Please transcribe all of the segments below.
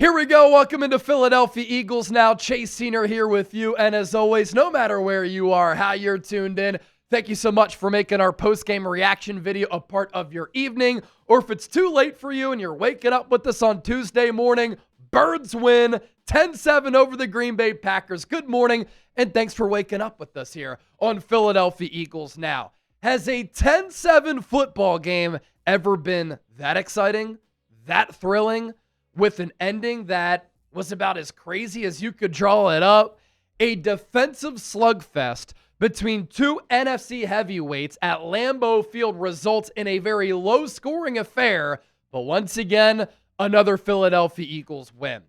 Here we go. Welcome into Philadelphia Eagles Now. Chase Senior here with you. And as always, no matter where you are, how you're tuned in, thank you so much for making our post-game reaction video a part of your evening. Or if it's too late for you and you're waking up with us on Tuesday morning, Birds win 10-7 over the Green Bay Packers. Good morning, and thanks for waking up with us here on Philadelphia Eagles Now. Has a 10-7 football game ever been that exciting, that thrilling, with an ending that was about as crazy as you could draw it up? A defensive slugfest between two NFC heavyweights at Lambeau Field results in a very low-scoring affair, but once again, another Philadelphia Eagles win.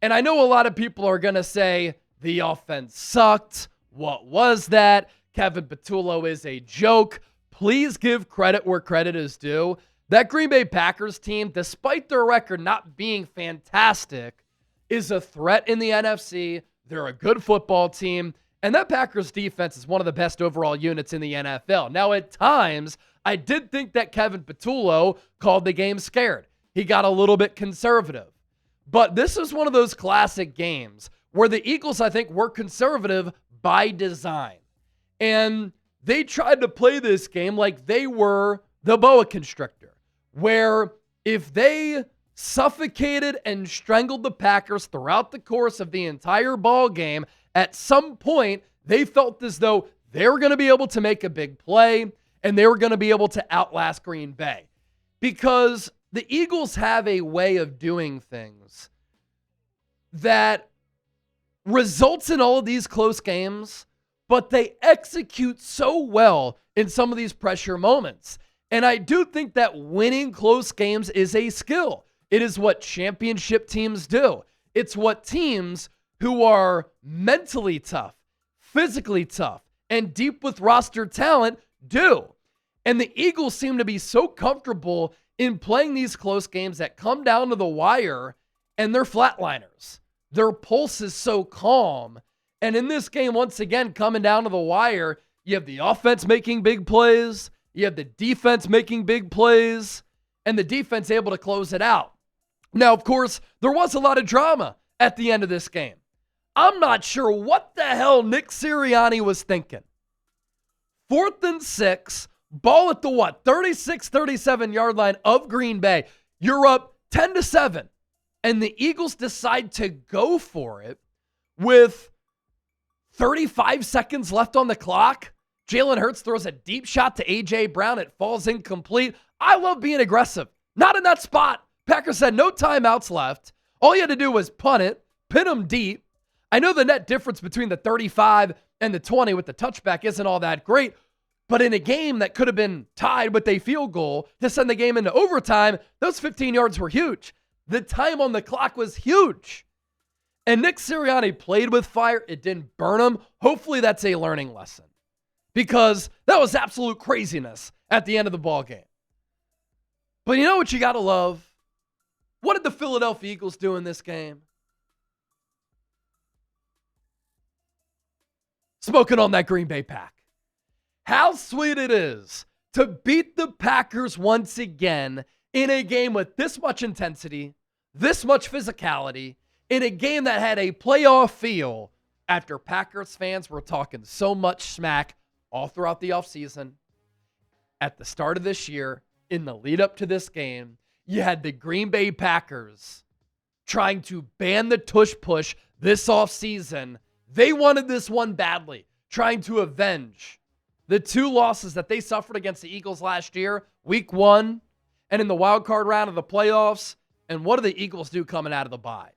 And I know a lot of people are going to say, the offense sucked. What was that? Kevin Patullo is a joke. Please give credit where credit is due. That Green Bay Packers team, despite their record not being fantastic, is a threat in the NFC. They're a good football team. And that Packers defense is one of the best overall units in the NFL. Now, at times, I did think that Kevin Patullo called the game scared. He got a little bit conservative. But this is one of those classic games where the Eagles, I think, were conservative by design. And they tried to play this game like they were the boa constrictor, where if they suffocated and strangled the Packers throughout the course of the entire ball game, at some point, they felt as though they were going to be able to make a big play and they were going to be able to outlast Green Bay. Because the Eagles have a way of doing things that results in all of these close games, but they execute so well in some of these pressure moments. And I do think that winning close games is a skill. It is what championship teams do. It's what teams who are mentally tough, physically tough, and deep with roster talent do. And the Eagles seem to be so comfortable in playing these close games that come down to the wire, and they're flatliners. Their pulse is so calm. And in this game, once again, coming down to the wire, you have the offense making big plays, you have the defense making big plays, and the defense able to close it out. Now, of course, there was a lot of drama at the end of this game. I'm not sure what the hell Nick Sirianni was thinking. 4th and 6, ball at the 36, 37-yard line of Green Bay. You're up 10-7, and the Eagles decide to go for it with 35 seconds left on the clock. Jalen Hurts throws a deep shot to A.J. Brown. It falls incomplete. I love being aggressive. Not in that spot. Packers had no timeouts left. All you had to do was punt it, pin them deep. I know the net difference between the 35 and the 20 with the touchback isn't all that great, but in a game that could have been tied with a field goal to send the game into overtime, those 15 yards were huge. The time on the clock was huge. And Nick Sirianni played with fire. It didn't burn him. Hopefully that's a learning lesson, because that was absolute craziness at the end of the ball game. But you know what you got to love? What did the Philadelphia Eagles do in this game? Smoking on that Green Bay Pack. How sweet it is to beat the Packers once again in a game with this much intensity, this much physicality, in a game that had a playoff feel after Packers fans were talking so much smack all throughout the offseason. At the start of this year, in the lead up to this game, you had the Green Bay Packers trying to ban the tush push this offseason. They wanted this one badly, trying to avenge the 2 losses that they suffered against the Eagles last year, week 1, and in the wild card round of the playoffs. And what do the Eagles do coming out of the bye?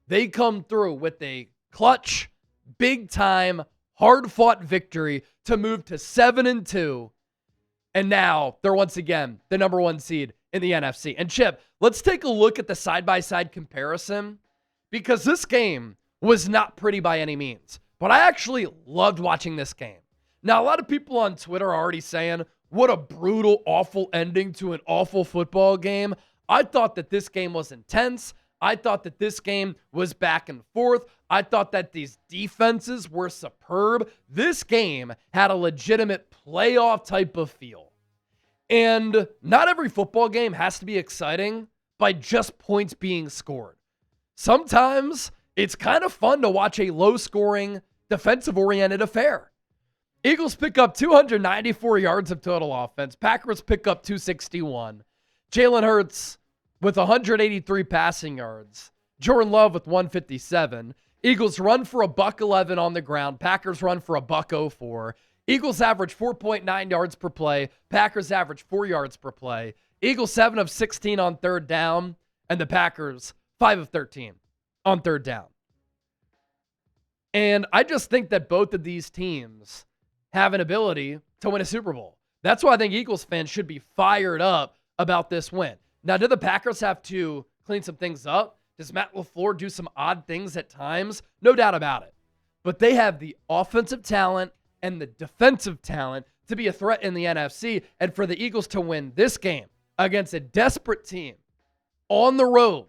They come through with a clutch, big-time, hard-fought victory to move to 7-2. And now they're once again the number 1 seed in the NFC. And Chip, let's take a look at the side-by-side comparison, because this game was not pretty by any means. But I actually loved watching this game. Now, a lot of people on Twitter are already saying, what a brutal, awful ending to an awful football game. I thought that this game was intense. I thought that this game was back and forth. I thought that these defenses were superb. This game had a legitimate playoff type of feel. And not every football game has to be exciting by just points being scored. sometimes it's kind of fun to watch a low-scoring, defensive-oriented affair. Eagles pick up 294 yards of total offense. Packers pick up 261. Jalen Hurts with 183 passing yards. Jordan Love with 157. Eagles run for $111 on the ground. Packers run for $104. Eagles average 4.9 yards per play. Packers average 4 yards per play. Eagles 7 of 16 on third down. And the Packers 5 of 13 on third down. And I just think that both of these teams have an ability to win a Super Bowl. That's why I think Eagles fans should be fired up about this win. Now, do the Packers have to clean some things up? Does Matt LaFleur do some odd things at times? No doubt about it. But they have the offensive talent and the defensive talent to be a threat in the NFC, and for the Eagles to win this game against a desperate team on the road,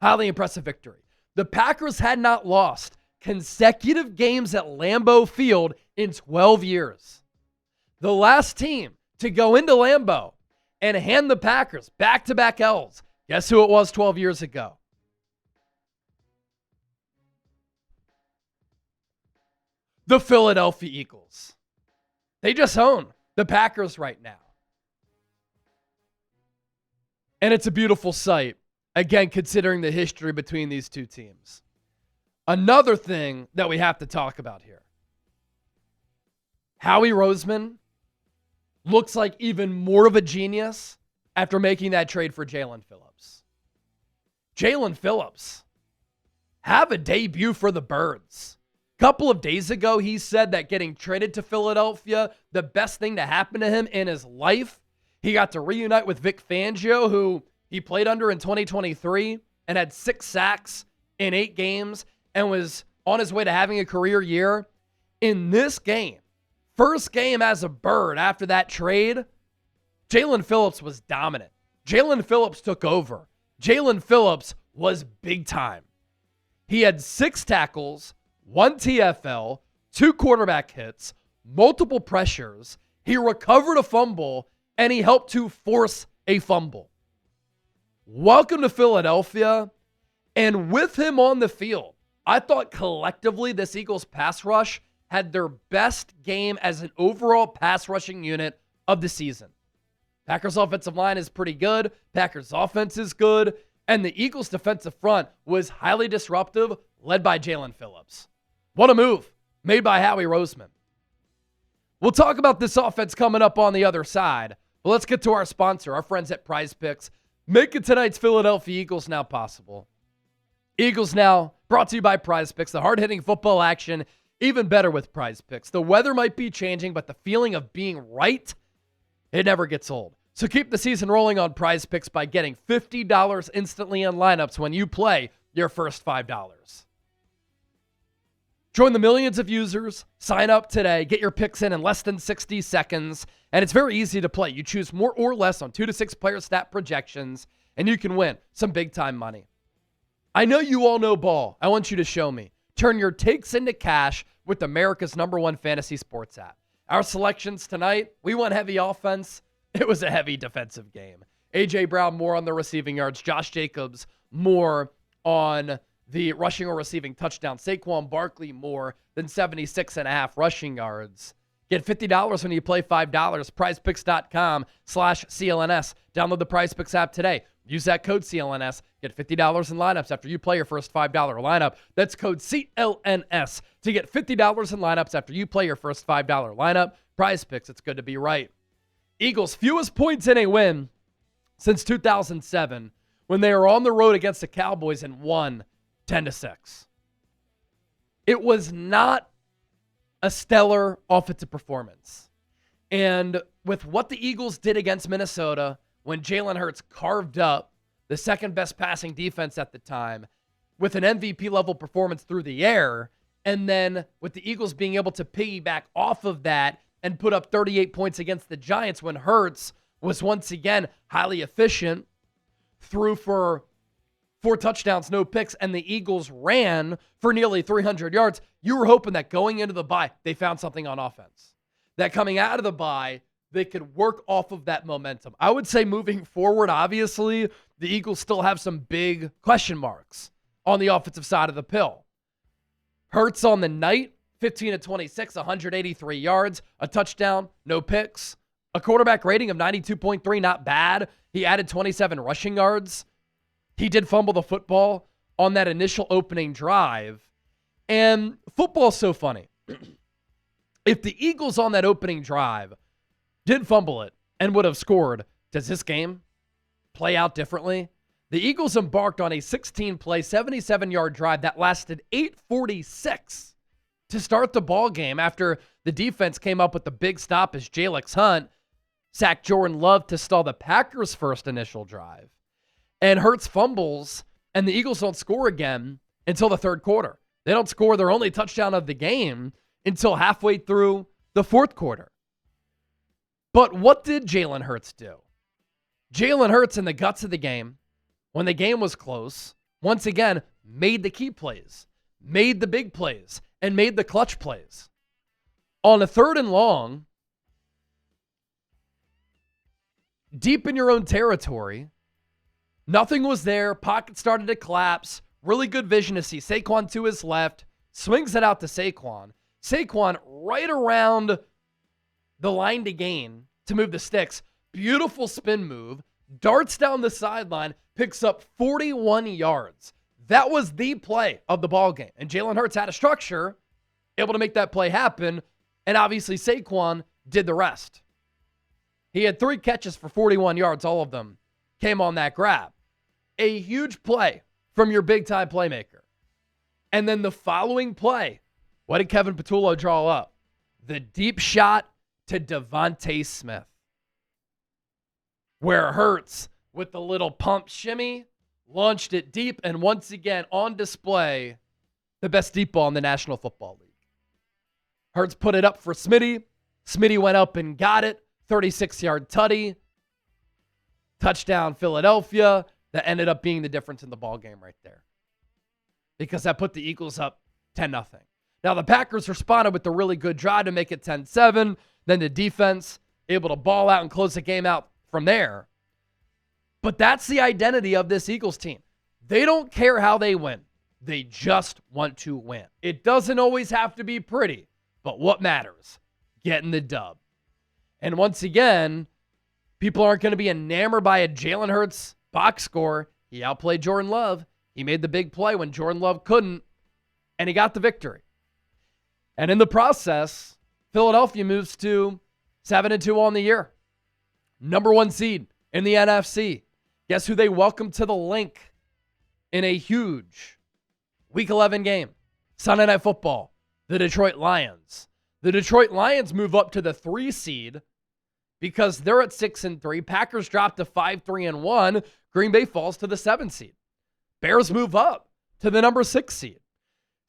highly impressive victory. The Packers had not lost consecutive games at Lambeau Field in 12 years. The last team to go into Lambeau and hand the Packers back-to-back L's, guess who it was 12 years ago? The Philadelphia Eagles. They just own the Packers right now. And it's a beautiful sight, again, considering the history between these two teams. Another thing that we have to talk about here. Howie Roseman looks like even more of a genius after making that trade for Jaelan Phillips. Jaelan Phillips, have a debut for the Birds. A couple of days ago, he said that getting traded to Philadelphia, the best thing to happen to him in his life. He got to reunite with Vic Fangio, who he played under in 2023 and had 6 sacks in 8 games and was on his way to having a career year. In this game, first game as a Bird after that trade, Jaelan Phillips was dominant. Jaelan Phillips took over. Jaelan Phillips was big time. He had 6 tackles, 1 TFL, 2 quarterback hits, multiple pressures. He recovered a fumble, and he helped to force a fumble. Welcome to Philadelphia. And with him on the field, I thought collectively this Eagles pass rush had their best game as an overall pass rushing unit of the season. Packers offensive line is pretty good. Packers offense is good. And the Eagles defensive front was highly disruptive, led by Jaelan Phillips. What a move made by Howie Roseman. We'll talk about this offense coming up on the other side. But let's get to our sponsor, our friends at PrizePicks. Making tonight's Philadelphia Eagles now possible. Eagles Now, brought to you by PrizePicks. The hard-hitting football action, even better with PrizePicks. The weather might be changing, but the feeling of being right, it never gets old. So keep the season rolling on PrizePicks by getting $50 instantly in lineups when you play your first $5. Join the millions of users. Sign up today. Get your picks in less than 60 seconds. And it's very easy to play. You choose more or less on 2 to 6 player stat projections, and you can win some big-time money. I know you all know ball. I want you to show me. Turn your takes into cash with America's #1 fantasy sports app. Our selections tonight, we went heavy offense. It was a heavy defensive game. A.J. Brown more on the receiving yards. Josh Jacobs more on the rushing or receiving touchdown. Saquon Barkley more than 76.5 rushing yards. Get $50 when you play $5. PrizePicks.com/CLNS. Download the PrizePicks app today. Use that code CLNS. Get $50 in lineups after you play your first $5 lineup. That's code CLNS to get $50 in lineups after you play your first $5 lineup. PrizePicks, it's good to be right. Eagles, fewest points in a win since 2007 when they were on the road against the Cowboys and won 10-6. It was not a stellar offensive performance. And with what the Eagles did against Minnesota, when Jalen Hurts carved up the second best passing defense at the time with an MVP level performance through the air, and then with the Eagles being able to piggyback off of that and put up 38 points against the Giants when Hurts was once again highly efficient, threw for 4 touchdowns, no picks, and the Eagles ran for nearly 300 yards. You were hoping that going into the bye, they found something on offense. That coming out of the bye, they could work off of that momentum. I would say moving forward, obviously, the Eagles still have some big question marks. on the offensive side of the pill. Hurts on the night, 15 of 26, 183 yards, a touchdown, no picks, a quarterback rating of 92.3, not bad. He added 27 rushing yards. He did fumble the football on that initial opening drive. And football's so funny. If the Eagles on that opening drive didn't fumble it and would have scored, does this game play out differently? The Eagles embarked on a 16-play, 77-yard drive that lasted 8:46 to start the ball game after the defense came up with the big stop as Jaelan Hunt sacked Jordan Love to stall the Packers' first initial drive. And Hurts fumbles, and the Eagles don't score again until the third quarter. They don't score their only touchdown of the game until halfway through the fourth quarter. But what did Jalen Hurts do? Jalen Hurts, in the guts of the game, when the game was close, once again, made the key plays, made the big plays, and made the clutch plays. On a 3rd and long, deep in your own territory, nothing was there. Pocket started to collapse. Really good vision to see Saquon to his left. Swings it out to Saquon. Saquon right around the line to gain to move the sticks. Beautiful spin move. Darts down the sideline. Picks up 41 yards. That was the play of the ball game. And Jalen Hurts had a structure, able to make that play happen. And obviously Saquon did the rest. He had 3 catches for 41 yards. All of them came on that grab. A huge play from your big-time playmaker. And then the following play, what did Kevin Patullo draw up? The deep shot to Devontae Smith, where Hurts, with the little pump shimmy, launched it deep, and once again on display, the best deep ball in the National Football League. Hurts put it up for Smitty. Smitty went up and got it. 36-yard tutty. Touchdown Philadelphia. That ended up being the difference in the ball game right there, because that put the Eagles up 10-0. Now the Packers responded with a really good drive to make it 10-7. Then the defense able to ball out and close the game out from there. But that's the identity of this Eagles team. They don't care how they win. They just want to win. It doesn't always have to be pretty, but what matters? Getting the dub. And once again, people aren't going to be enamored by a Jalen Hurts box score. He outplayed Jordan Love. He made the big play when Jordan Love couldn't, and he got the victory. And in the process, Philadelphia moves to 7-2 on the year. Number 1 seed in the NFC. Guess who they welcome to the link in a huge Week 11 game? Sunday Night Football. The Detroit Lions. The Detroit Lions move up to the 3 seed because they're at 6-3. Packers drop to 5-3-1. Green Bay falls to the 7 seed. Bears move up to the number 6 seed.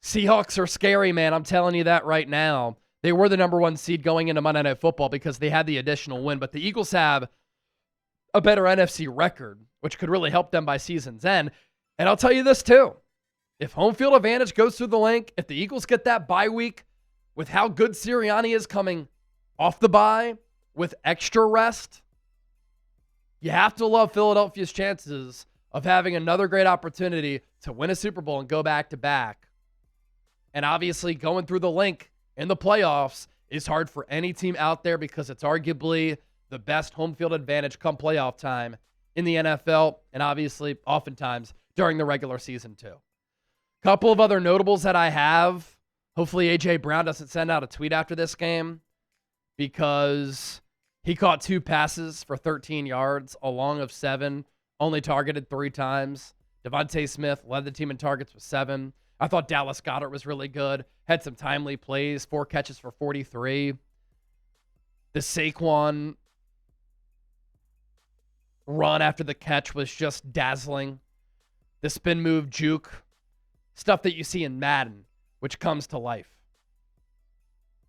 Seahawks are scary, man. I'm telling you that right now. They were the number 1 seed going into Monday Night Football because they had the additional win. But the Eagles have a better NFC record, which could really help them by season's end. And I'll tell you this too. If home field advantage goes through the link, if the Eagles get that bye week with how good Sirianni is coming off the bye with extra rest, you have to love Philadelphia's chances of having another great opportunity to win a Super Bowl and go back-to-back. And obviously going through the link in the playoffs is hard for any team out there because it's arguably the best home field advantage come playoff time in the NFL, and obviously oftentimes during the regular season too. Couple of other notables that I have. Hopefully A.J. Brown doesn't send out a tweet after this game because he caught 2 passes for 13 yards, a long of 7, only targeted 3 times. Devontae Smith led the team in targets with 7. I thought Dallas Goedert was really good. Had some timely plays, 4 catches for 43. The Saquon run after the catch was just dazzling. The spin move, juke, stuff that you see in Madden, which comes to life.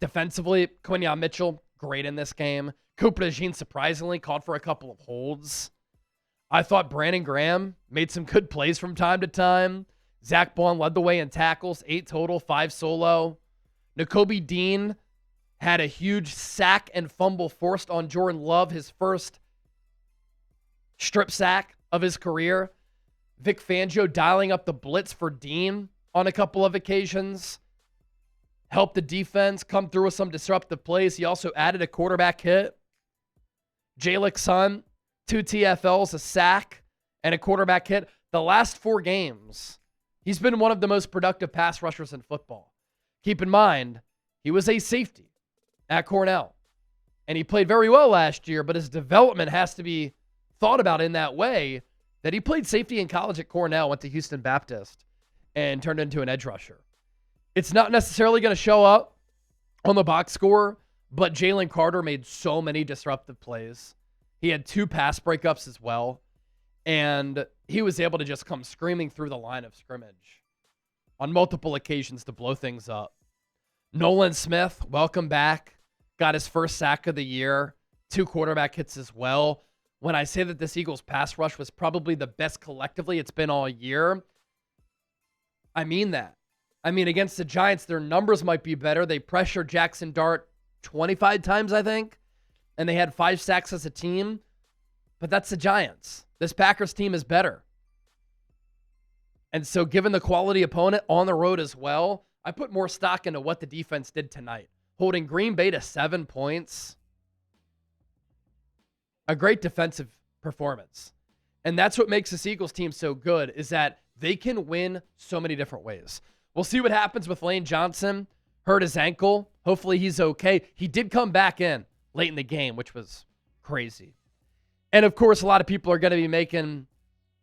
Defensively, Quinyon Mitchell, great in this game. Cooper DeJean surprisingly called for a couple of holds. I thought Brandon Graham made some good plays from time to time. Zach Bond led the way in tackles, 8 total, 5 solo. Nakobe Dean had a huge sack and fumble forced on Jordan Love, his first strip sack of his career. Vic Fangio dialing up the blitz for Dean on a couple of occasions. Helped the defense come through with some disruptive plays. He also added a quarterback hit. Jaelan Phillips, 2 TFLs, a sack, and a quarterback hit. The last 4 games, he's been one of the most productive pass rushers in football. Keep in mind, he was a safety at Cornell. And he played very well last year, but his development has to be thought about in that way that he played safety in college at Cornell, went to Houston Baptist, and turned into an edge rusher. It's not necessarily going to show up on the box score, but Jalen Carter made so many disruptive plays. He had 2 pass breakups as well, and he was able to just come screaming through the line of scrimmage on multiple occasions to blow things up. Nolan Smith, welcome back. Got his first sack of the year, 2 quarterback hits as well. When I say that this Eagles pass rush was probably the best collectively it's been all year, I mean that. I mean, against the Giants, their numbers might be better. They pressured Jackson Dart 25 times, I think, and they had 5 sacks as a team. But that's the Giants. This Packers team is better. And so given the quality opponent on the road as well, I put more stock into what the defense did tonight. Holding Green Bay to 7 points. A great defensive performance. And that's what makes this Eagles team so good, is that they can win so many different ways. We'll see what happens with Lane Johnson. Hurt his ankle. Hopefully he's okay. He did come back in late in the game, which was crazy. And of course, a lot of people are going to be making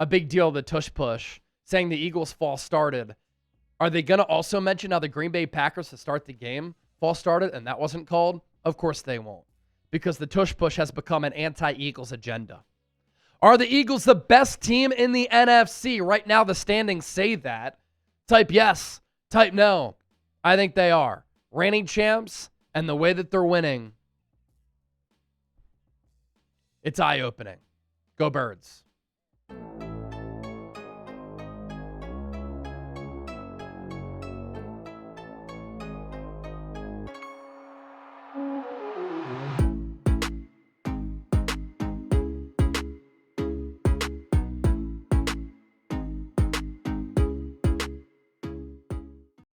a big deal of the tush push, saying the Eagles fall started. Are they going to also mention how the Green Bay Packers to start the game fall started and that wasn't called? Of course they won't, because the tush push has become an anti-Eagles agenda. Are the Eagles the best team in the NFC? Right now, the standings say that. Type yes, type no. I think they are. Reigning champs, and the way that they're winning, it's eye-opening. Go Birds.